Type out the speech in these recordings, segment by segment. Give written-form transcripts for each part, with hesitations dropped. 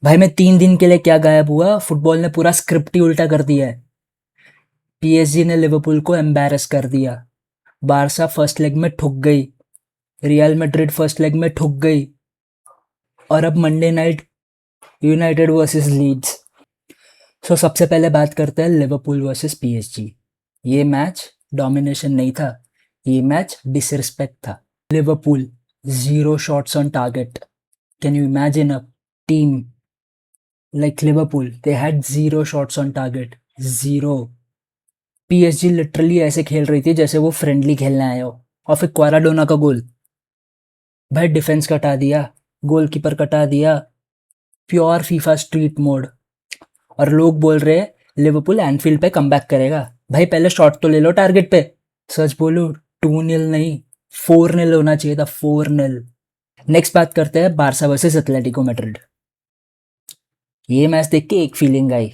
भाई मैं 3 दिन के लिए क्या गायब हुआ, फुटबॉल ने पूरा स्क्रिप्ट ही उल्टा कर दिया है। पीएसजी ने लिवरपूल को एम्बैरस कर दिया। बारसा फर्स्ट लेग में ठुक गई। रियल मैड्रिड फर्स्ट लेग में ठुक गई। और अब Monday night United versus Leeds. So सबसे पहले बात करते हैं लिवरपूल वर्सेस पीएसजी। ये मैच डोमिनेशन नहीं था, ये मैच डिसरिस्पेक्ट था। Liverpool 0 shots on target. Can you imagine a team like Liverpool? They had 0 shots on target. Zero. PSG literally ऐसे खेल रही थी जैसे वो फ्रेंडली खेलने आए हो। और फिर क्वाराडोना का गोल, भाई डिफेंस कटा दिया, गोलकीपर कटा दिया, प्योर फीफा स्ट्रीट मोड। और लोग बोल रहे हैं लिवरपूल एनफील्ड पे कमबैक करेगा। भाई पहले शॉट तो ले लो टारगेट पे। सच बोलूं, 2-0 नहीं, 4-0 होना चाहिए था, 4-0। नेक्स्ट बात करते हैं बारसा वर्सेस एथलेटिको मैड्रिड। ये मैच देख के एक फीलिंग आई,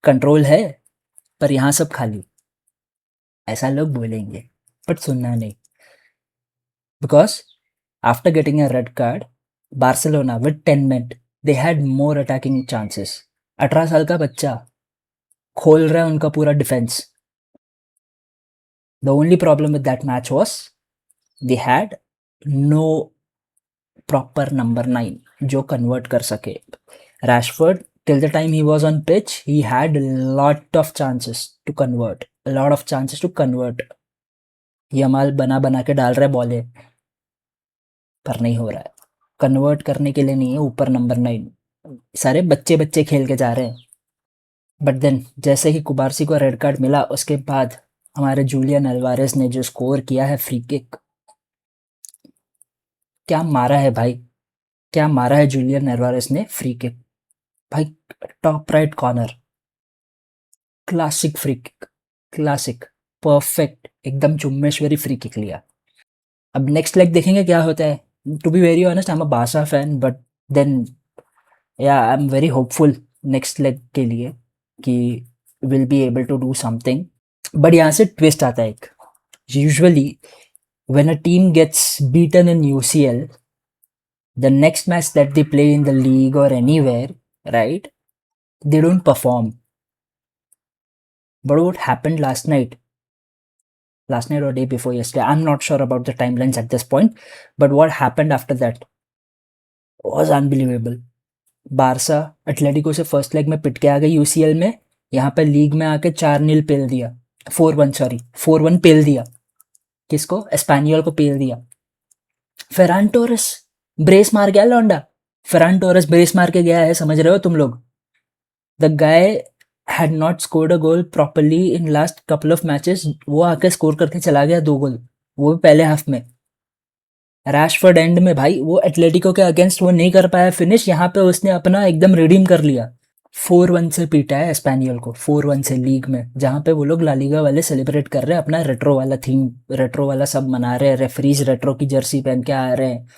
कंट्रोल है पर यहाँ सब खाली। ऐसा लोग बोलेंगे बट सुनना नहीं। Because after getting a red card, Barcelona with 10 men they had more attacking chances. 18 साल का बच्चा खोल रहा है उनका पूरा defence. The only problem with that match was they had no proper number 9 जो कन्वर्ट कर सके। Rashford till the time he was on pitch he had a lot of chances to convert, a lot of chances to convert। Yamal बना बना के डाल रहा है बॉले, पर नहीं हो रहा है। कन्वर्ट करने के लिए नहीं है ऊपर नंबर 9। सारे बच्चे बच्चे खेल के जा रहे हैं। बट देन जैसे ही कुबारसी को रेड कार्ड मिला उसके बाद हमारे जूलियन अल्वारेस ने जो स्कोर किया है फ्री किक, क्या मारा है भाई, क्या मारा है जूलियन अल्वारेस ने फ्री किक। भाई top right corner, classic free kick, classic, perfect, एकदम चुम्मेश्वरी फ्री किक लिया। अब नेक्स्ट लेग देखेंगे क्या होता है। To be very honest I am a Barca fan, but then yeah I am very hopeful next leg के लिए कि will be able to do something. But यहाँ से ट्विस्ट आता है एक। Usually when a team gets beaten in UCL, the next match that they play in the league or anywhere, right, they don't perform. But what happened last night or day before yesterday, I'm not sure about the timelines at this point, but what happened after that was unbelievable. Barça Atletico से first leg में पिट के आ गई UCL में, यहाँ पे league में आके 4-0 पेल दिया, 4-1 सॉरी 4-1 पेल दिया। किसको? एस्पेनियल को पेल दिया। फेरान टोरेस ब्रेस मार गया लौंडा। फेरान टोरेस ब्रेस मार के गया है, समझ रहे हो तुम लोग। The guy had not scored a goal properly in last couple of matches, वो आके स्कोर करके चला गया 2 गोल, वो भी पहले हाफ में। रैशफोर्ड एंड में भाई वो एटलेटिको के अगेंस्ट वो नहीं कर पाया फिनिश, यहाँ पे उसने अपना एकदम रिडीम कर लिया। 4-1 से पीटा है एस्पेनियल को, 4-1 से लीग में, जहाँ पे वो लोग लालीगा वाले सेलिब्रेट कर रहे हैं अपना रेट्रो वाला थीम, रेट्रो वाला सब मना रहे हैं, रेफरीज रेट्रो की जर्सी पहन के आ रहे हैं।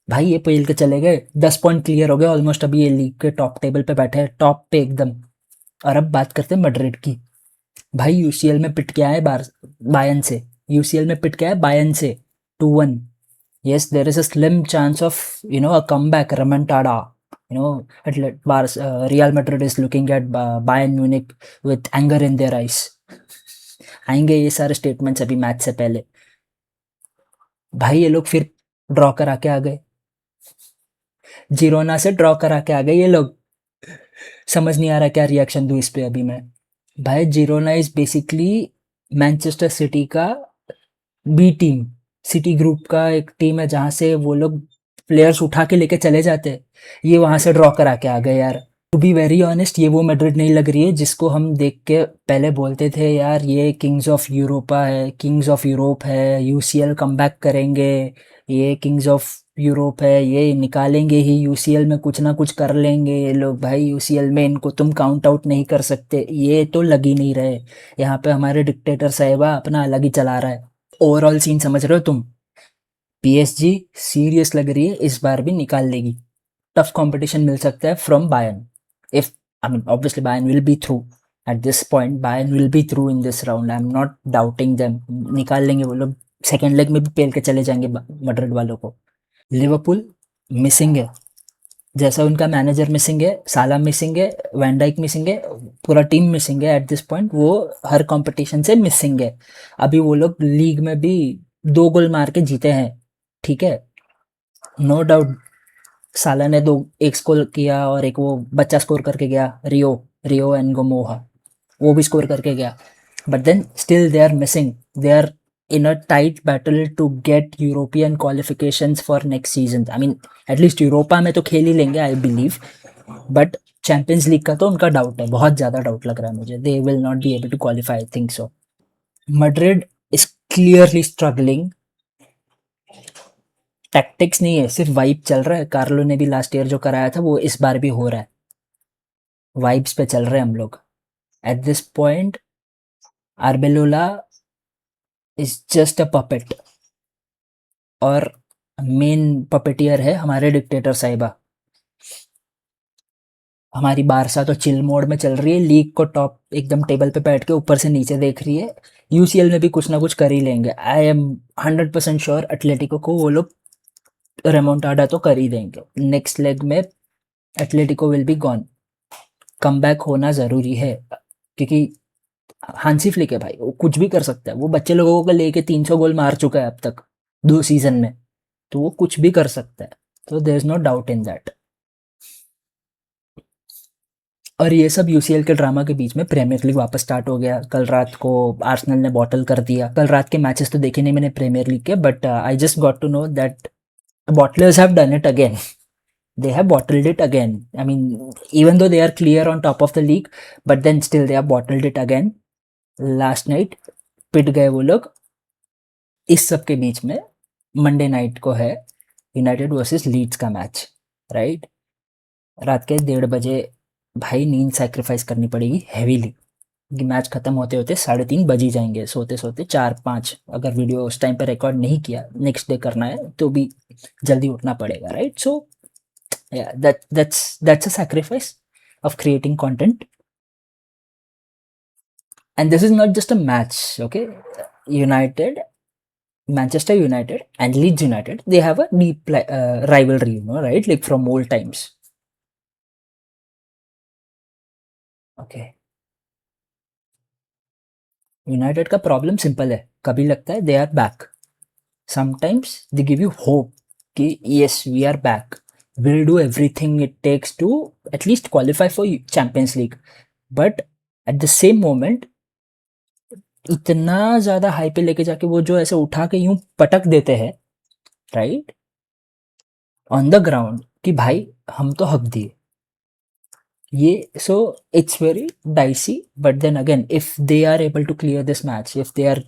भाई ये पेल के चले गए, 10 पॉइंट क्लियर हो गए ऑलमोस्ट, अभी ये लीग के टॉप टेबल पे बैठे हैं, टॉप पे एकदम। और अब बात करते हैं मैड्रिड की। भाई यूसीएल में पिट के आए बायन से, यूसीएल में पिट के आए बायन से 2-1। yes, there is a slim chance of a comeback remontada. Real Madrid is looking at Bayern Munich with anger in their eyes. आएंगे ये सारे स्टेटमेंट्स अभी मैच से पहले। भाई ये लोग फिर ड्रॉ करा के आ गए, जिरोना से ड्रॉ करा के आ गए ये लोग। समझ नहीं आ रहा क्या रिएक्शन दूं इस पे अभी मैं। भाई Girona is basically Manchester city का बी टीम, सिटी ग्रुप का एक टीम है जहाँ से वो लोग प्लेयर्स उठा के लेके चले जाते हैं। ये वहाँ से ड्रॉ करा के आ गए यार। टू बी वेरी ऑनेस्ट ये वो मैड्रिड नहीं लग रही है जिसको हम देख के पहले बोलते थे यार ये किंग्स ऑफ यूरोपा है, किंग्स ऑफ यूरोप है, यूसीएल कमबैक करेंगे, ये किंग्स ऑफ यूरोप है, ये निकालेंगे ही यूसीएल में, कुछ ना कुछ कर लेंगे ये लोग। भाई यूसीएल में इनको तुम काउंट आउट नहीं कर सकते, ये तो लग ही नहीं रहे। यहाँ पे हमारे डिक्टेटर साहिबा अपना अलग ही चला रहा है। ओवरऑल सीन समझ रहे हो तुम। पीएसजी सीरियस लग रही है, इस बार भी निकाल लेगी। टफ कंपटीशन मिल सकता है from Bayern. If I mean obviously Bayern will be through eight this point, Bayern will be through in this round, I am not doubting them. निकाल लेंगे वो लोग, सेकेंड लेग में भी पेल के चले जाएंगे मैड्रिड वालों को। लिवरपूल मिसिंग है, जैसा उनका मैनेजर मिसिंग है, साला मिसिंग है, वैन डाइक मिसिंग है, पूरा टीम मिसिंग है एट दिस पॉइंट, वो हर कंपटीशन से मिसिंग है। अभी वो लोग लीग में भी 2 गोल मार के जीते हैं, ठीक है? नो डाउट साला ने 2 एक स्कोर किया और एक वो बच्चा स्कोर करके गया, रियो एनगोमोहा, वो भी स्कोर करके गया। But then still they are missing, they are in a tight battle to get European qualifications for next season. I mean, at least Europa में तो खेल ही लेंगे I believe, but champions league का तो उनका डाउट है, बहुत ज़्यादा डाउट लग रहा है मुझे। They will not be able to qualify, I think so. Madrid is clearly struggling. Tactics नहीं है, सिर्फ वाइब चल रहा है। कार्लो ने भी लास्ट ईयर जो कराया था वो इस बार भी हो रहा है। वाइब्स पे चल रहे हैं हम लोग at this point. Arbeloa is just a puppet, और मेन पपेटियर है हमारे डिक्टेटर साहिबा। हमारी बारसा तो चिल मोड में चल रही है, लीग को टॉप एकदम टेबल पे बैठ के ऊपर से नीचे देख रही है। यूसीएल में भी कुछ ना कुछ कर ही लेंगे। आई एम 100% श्योर एटलेटिको को वो लोग रेमोंटाडा तो कर ही देंगे। नेक्स्ट लेग में Atletico will be gone. Come back होना ज़रूरी है, क्योंकि हांसी फ्लिक है भाई, वो कुछ भी कर सकता है। वो बच्चे लोगों को लेके 300 गोल मार चुका है अब तक 2 सीज़न में, तो वो कुछ भी कर सकता है। तो there is no doubt in that. और ये सब यूसीएल के ड्रामा के बीच में प्रीमियर लीग वापस स्टार्ट हो गया। कल रात को आर्सेनल ने बॉटल कर दिया। कल रात के मैचेस तो देखे नहीं मैंने प्रीमियर लीग के, but I just got to know that bottlers have done it again. They have bottled it again. I mean, even though they are clear on top of the league, but then still they have bottled it again. Last night पिट गए वो लोग। इस सब के बीच में Monday night को है United versus Leeds का मैच, राइट? रात के 1:30 बजे भाई नींद सैक्रिफाइस करनी पड़ेगी हैवीली, कि मैच खत्म होते होते 3:30 बज ही जाएंगे, सोते सोते 4-5। अगर वीडियो उस टाइम पे रिकॉर्ड नहीं किया, नेक्स्ट डे करना है तो भी जल्दी उठना पड़ेगा, right? So yeah, that's a sacrifice of creating content. And this is not just a match, okay? United, Manchester United and Leeds United, they have a deep rivalry, right? Like from old times. Okay. United का problem simple है, कभी लगता है they are back, sometimes they give you hope कि yes we are back, will do everything it takes to at least qualify for Champions League. But at the same moment इतना ज़्यादा high पे लेके जाके वो जो ऐसे उठा के यूं पटक देते हैं, राइट, ऑन द ग्राउंड, कि भाई हम तो हक दिए ये। So it's very dicey, but then again if they are able to clear this match, if they are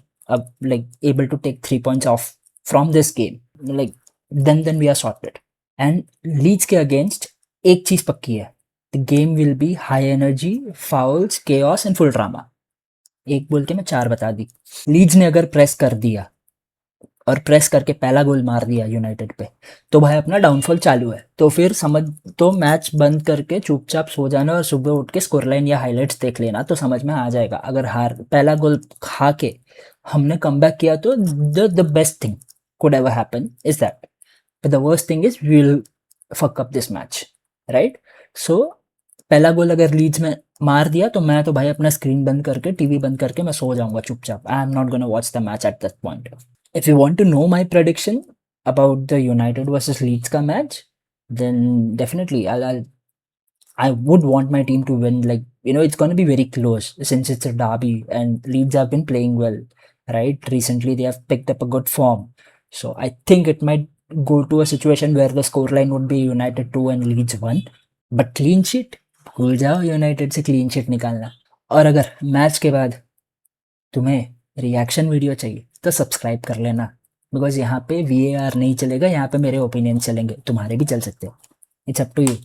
like able to take 3 points off from this game, like then we are sorted. And Leeds के against एक चीज पक्की है, the game will be high energy, fouls, chaos and full drama. एक बोल के मैं 4 बता दी। लीड्स ने अगर प्रेस कर दिया और प्रेस करके पहला गोल मार दिया यूनाइटेड पे, तो भाई अपना डाउनफॉल चालू है। तो फिर समझ, तो मैच बंद करके चुपचाप सो जाना और सुबह उठ के स्कोर लाइन या हाइलाइट्स देख लेना, तो समझ में आ जाएगा। अगर पहला गोल खा के हमने कमबैक किया तो the best thing could ever happen is that, but the worst thing is we will fuck up this match, right? So पहला गोल अगर लीड्स में मार दिया तो मैं तो भाई अपना स्क्रीन बंद करके, टीवी बंद करके मैं सो जाऊंगा चुपचाप। I am not gonna watch the match at that point. If you want to know my prediction about the United versus Leeds ka match, then definitely I would want my team to win. Like, it's going to be very close since it's a derby and Leeds have been playing well, right? Recently, they have picked up a good form. So I think it might go to a situation where the scoreline would be United 2 and Leeds 1. But clean sheet, भूल जाओ United से clean sheet निकालना। और अगर match के बाद तुम्हें reaction video चाहिए तो सब्सक्राइब कर लेना, बिकॉज यहाँ पे VAR नहीं चलेगा, यहाँ पे मेरे ओपिनियन चलेंगे, तुम्हारे भी चल सकते हैं। It's up to you.